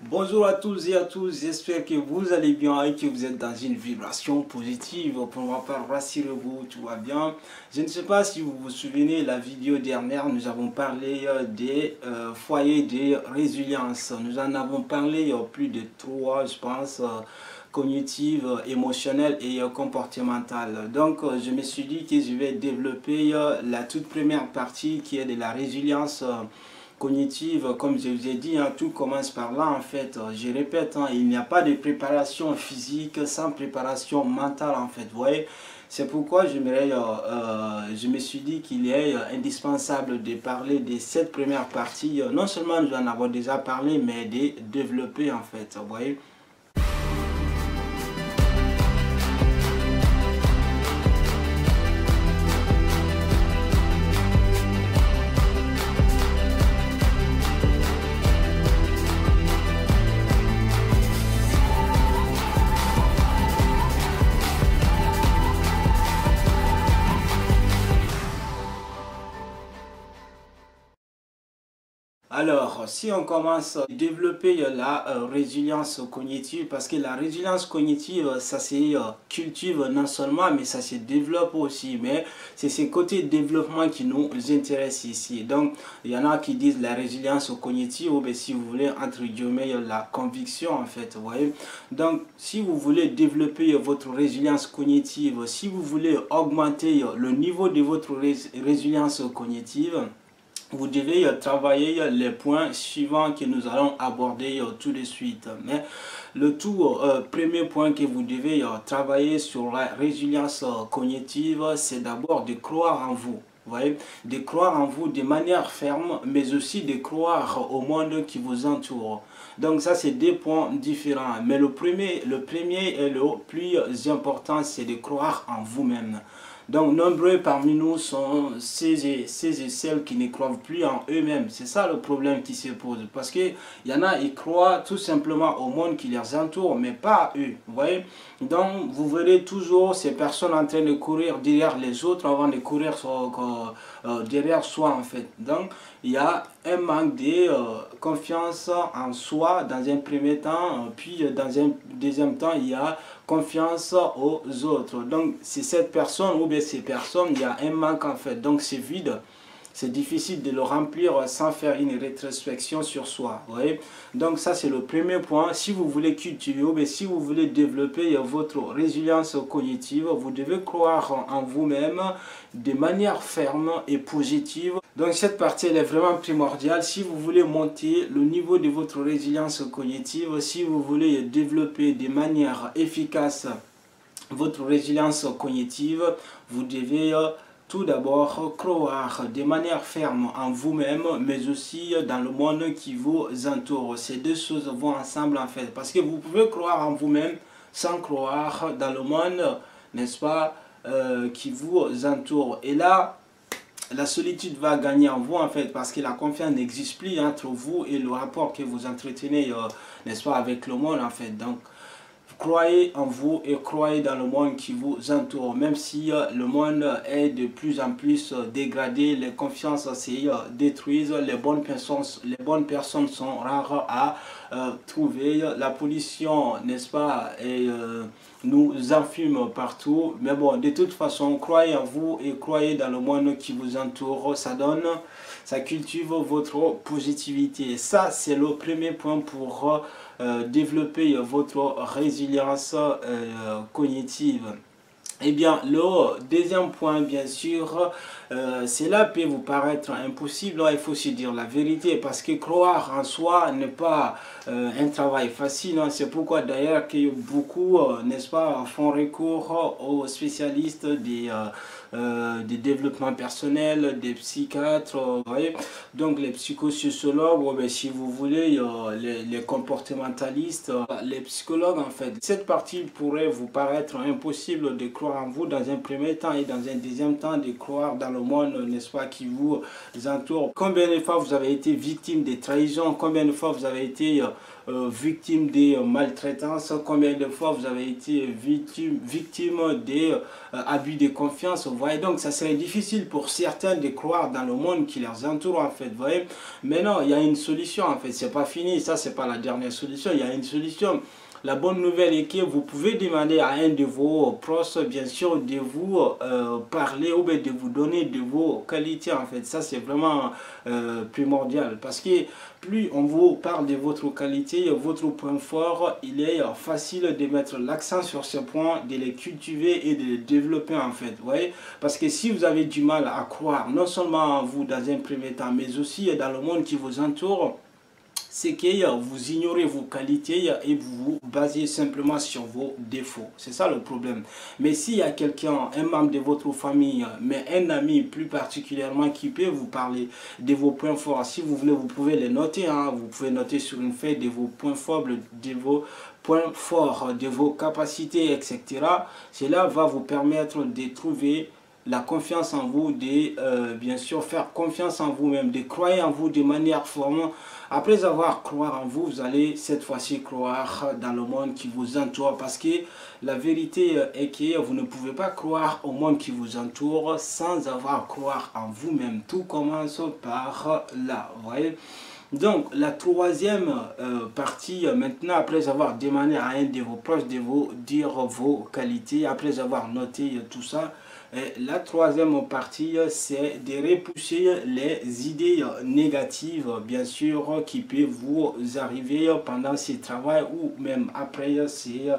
Bonjour à tous et à tous, j'espère que vous allez bien et que vous êtes dans une vibration positive. Pour ma part, rassurez-vous, tout va bien. Je ne sais pas si vous vous souvenez, la vidéo dernière, nous avons parlé des foyers de résilience. Nous en avons parlé plus de trois, je pense, cognitive, émotionnelle et comportementale. Donc, je me suis dit que je vais développer la toute première partie qui est de la résilience cognitive. Comme je vous ai dit, hein, tout commence par là en fait. Je répète, hein, il n'y a pas de préparation physique sans préparation mentale en fait. Vous voyez, c'est pourquoi je me suis dit qu'il est indispensable de parler de cette première partie. Non seulement nous en avons déjà parlé, mais de développer en fait. Vous voyez. Alors, si on commence à développer la résilience cognitive, parce que la résilience cognitive, ça se cultive non seulement, mais ça se développe aussi. Mais c'est ce côté développement qui nous intéresse ici. Donc, il y en a qui disent la résilience cognitive, ou bien si vous voulez, entre guillemets, la conviction, en fait, vous voyez. Donc, si vous voulez développer votre résilience cognitive, si vous voulez augmenter le niveau de votre résilience cognitive, vous devez travailler les points suivants que nous allons aborder tout de suite. Mais le tout premier point que vous devez travailler sur la résilience cognitive, c'est d'abord de croire en vous. Vous voyez, de croire en vous de manière ferme, mais aussi de croire au monde qui vous entoure. Donc ça, c'est deux points différents. Mais le premier et le plus important, c'est de croire en vous-même. Donc, nombreux parmi nous sont ceux et celles qui ne croient plus en eux-mêmes. C'est ça le problème qui se pose. Parce qu'il y en a, ils croient tout simplement au monde qui les entoure, mais pas à eux. Vous voyez? Donc, vous verrez toujours ces personnes en train de courir derrière les autres avant de courir derrière soi, en fait. Donc, il y a un manque de confiance en soi dans un premier temps, puis dans un deuxième temps, il y a confiance aux autres. Donc, c'est cette personne ou bien ces personnes, il y a un manque en fait. Donc, c'est vide. C'est difficile de le remplir sans faire une rétrospection sur soi. Vous voyez? Donc ça, c'est le premier point. Si vous voulez cultiver ou si vous voulez développer votre résilience cognitive, vous devez croire en vous-même de manière ferme et positive. Donc cette partie, elle est vraiment primordiale. Si vous voulez monter le niveau de votre résilience cognitive, si vous voulez développer de manière efficace votre résilience cognitive, vous devez tout d'abord croire de manière ferme en vous-même, mais aussi dans le monde qui vous entoure. Ces deux choses vont ensemble en fait. Parce que vous pouvez croire en vous-même sans croire dans le monde, n'est-ce pas, qui vous entoure. Et là, la solitude va gagner en vous en fait, parce que la confiance n'existe plus entre vous et le rapport que vous entretenez, n'est-ce pas, avec le monde en fait. Donc, croyez en vous et croyez dans le monde qui vous entoure. Même si le monde est de plus en plus dégradé, les confiances se détruisent, les bonnes personnes sont rares à trouver. La pollution, n'est-ce pas, nous enfume partout. Mais bon, de toute façon, croyez en vous et croyez dans le monde qui vous entoure. Ça cultive votre positivité. Ça, c'est le premier point pour développer votre résilience cognitive. Eh bien, le deuxième point, bien sûr, cela peut vous paraître impossible, il faut se dire la vérité, parce que croire en soi n'est pas un travail facile. Hein. C'est pourquoi d'ailleurs que beaucoup, n'est-ce pas, font recours aux spécialistes des développements personnels, des psychiatres, vous voyez. Donc les psychosociologues, si vous voulez, les comportementalistes, les psychologues en fait. Cette partie pourrait vous paraître impossible de croire croire en vous dans un premier temps et dans un deuxième temps de croire dans le monde, n'est-ce pas, qui vous entoure. Combien de fois vous avez été victime des trahisons, combien de fois vous avez été victime des maltraitances, combien de fois vous avez été victime des abus de confiance, vous voyez. Donc ça serait difficile pour certains de croire dans le monde qui les entoure en fait, vous voyez. Mais non, il y a une solution en fait, c'est pas fini, ça c'est pas la dernière solution, il y a une solution. La bonne nouvelle est que vous pouvez demander à un de vos proches, bien sûr, de vous parler ou bien de vous donner de vos qualités, en fait. Ça, c'est vraiment primordial. Parce que plus on vous parle de votre qualité, votre point fort, il est facile de mettre l'accent sur ce point, de les cultiver et de les développer, en fait. Vous voyez? Parce que si vous avez du mal à croire, non seulement en vous dans un premier temps, mais aussi dans le monde qui vous entoure, c'est que vous ignorez vos qualités et vous vous basez simplement sur vos défauts. C'est ça le problème. Mais s'il y a quelqu'un, un membre de votre famille, mais un ami plus particulièrement qui peut vous parler de vos points forts, si vous voulez, vous pouvez les noter. Hein. Vous pouvez noter sur une feuille de vos points forts, de vos points forts, de vos capacités, etc. Cela va vous permettre de trouver la confiance en vous, de bien sûr faire confiance en vous-même, de croire en vous de manière ferme. Après avoir croire en vous, vous allez cette fois-ci croire dans le monde qui vous entoure, parce que la vérité est que vous ne pouvez pas croire au monde qui vous entoure sans avoir croire en vous-même. Tout commence par là, vous voyez. Donc la troisième partie, maintenant, après avoir demandé à un de vos proches de vous dire vos qualités, après avoir noté tout ça, la troisième partie, c'est de repousser les idées négatives, bien sûr, qui peuvent vous arriver pendant ce travail ou même après ce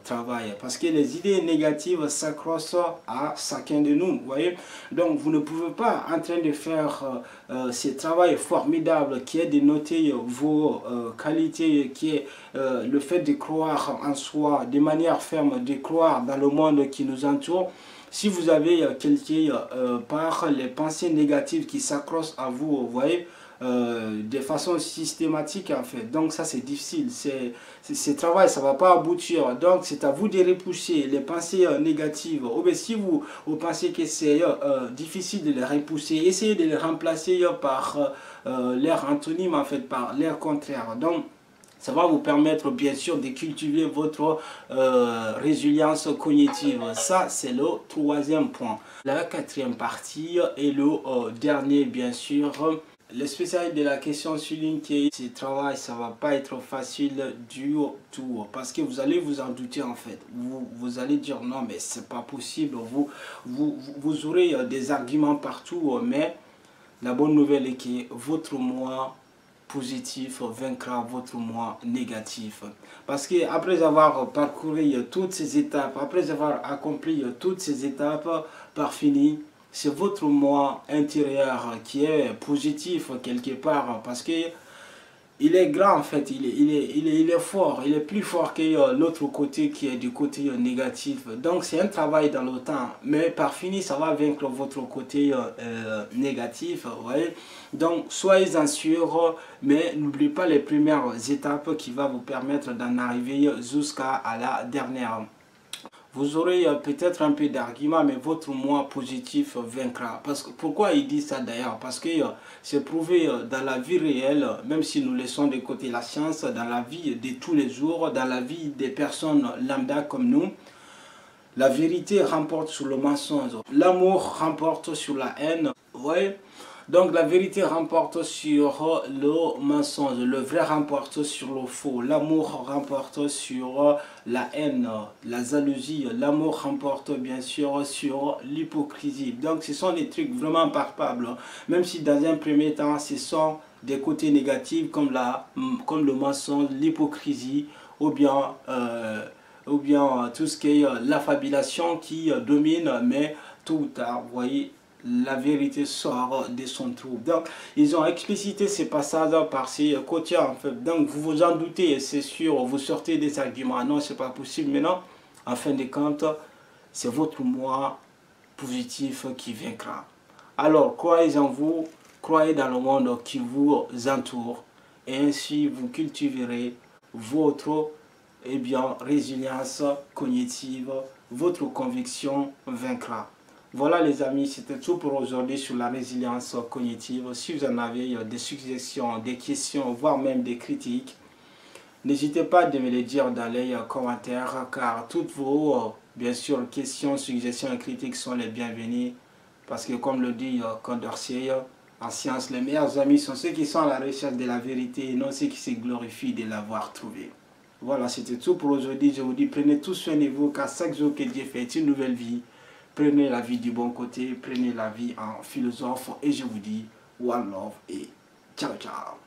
travail. Parce que les idées négatives s'accroissent à chacun de nous, vous voyez. Donc, vous ne pouvez pas en train de faire ce travail formidable qui est de noter vos qualités, qui est le fait de croire en soi de manière ferme, de croire dans le monde qui nous entoure. Si vous avez quelqu'un par les pensées négatives qui s'accrochent à vous, vous voyez, de façon systématique en fait. Donc ça c'est difficile, ce travail ça va pas aboutir. Donc c'est à vous de repousser les pensées négatives. Ou bien si vous pensez que c'est difficile de les repousser, essayez de les remplacer par l'air antonyme en fait, par l'air contraire. Donc ça va vous permettre bien sûr de cultiver votre résilience cognitive. Ça, c'est le troisième point. La quatrième partie et le dernier, bien sûr. Le spécialiste de la question souligne que ce travail, ça va pas être facile du tout. Parce que vous allez vous en douter en fait. Vous allez dire non, mais c'est pas possible. Vous aurez des arguments partout. Mais la bonne nouvelle est que votre moi positif vaincra votre moi négatif. Parce que après avoir parcouru toutes ces étapes, après avoir accompli toutes ces étapes par fini, c'est votre moi intérieur qui est positif quelque part. Parce que il est grand en fait, il est fort, il est plus fort que l'autre côté qui est du côté négatif. Donc c'est un travail dans le temps, mais par fini ça va vaincre votre côté négatif, vous voyez. Donc soyez-en sûrs, mais n'oubliez pas les premières étapes qui vont vous permettre d'en arriver jusqu'à la dernière. Vous aurez peut-être un peu d'argument, mais votre moi positif vaincra. Parce que, pourquoi il dit ça d'ailleurs? Parce que c'est prouvé dans la vie réelle, même si nous laissons de côté la science, dans la vie de tous les jours, dans la vie des personnes lambda comme nous, la vérité remporte sur le mensonge. L'amour remporte sur la haine. Vous voyez? Donc la vérité remporte sur le mensonge, le vrai remporte sur le faux, l'amour remporte sur la haine, la jalousie, l'amour remporte bien sûr sur l'hypocrisie. Donc ce sont des trucs vraiment palpables, même si dans un premier temps ce sont des côtés négatifs comme le mensonge, l'hypocrisie ou bien tout ce qui est l'affabulation qui domine, mais tôt ou tard, vous voyez, la vérité sort de son trou. Donc, ils ont explicité ces passages par ces côtés en fait. Donc, vous vous en doutez, c'est sûr, vous sortez des arguments. Non, c'est pas possible. Mais non, en fin de compte, c'est votre moi positif qui vaincra. Alors, croyez en vous, croyez dans le monde qui vous entoure. Et ainsi, vous cultiverez votre eh bien, résilience cognitive, votre conviction vaincra. Voilà les amis, c'était tout pour aujourd'hui sur la résilience cognitive. Si vous en avez des suggestions, des questions, voire même des critiques, n'hésitez pas de me les dire dans les commentaires, car toutes vos, bien sûr, questions, suggestions et critiques sont les bienvenues. Parce que comme le dit Condorcet, en science, les meilleurs amis sont ceux qui sont à la recherche de la vérité et non ceux qui se glorifient de l'avoir trouvée. Voilà, c'était tout pour aujourd'hui. Je vous dis, prenez tout soin de vous, car chaque jour que Dieu fait une nouvelle vie. Prenez la vie du bon côté, prenez la vie en philosophe et je vous dis, one love et ciao ciao.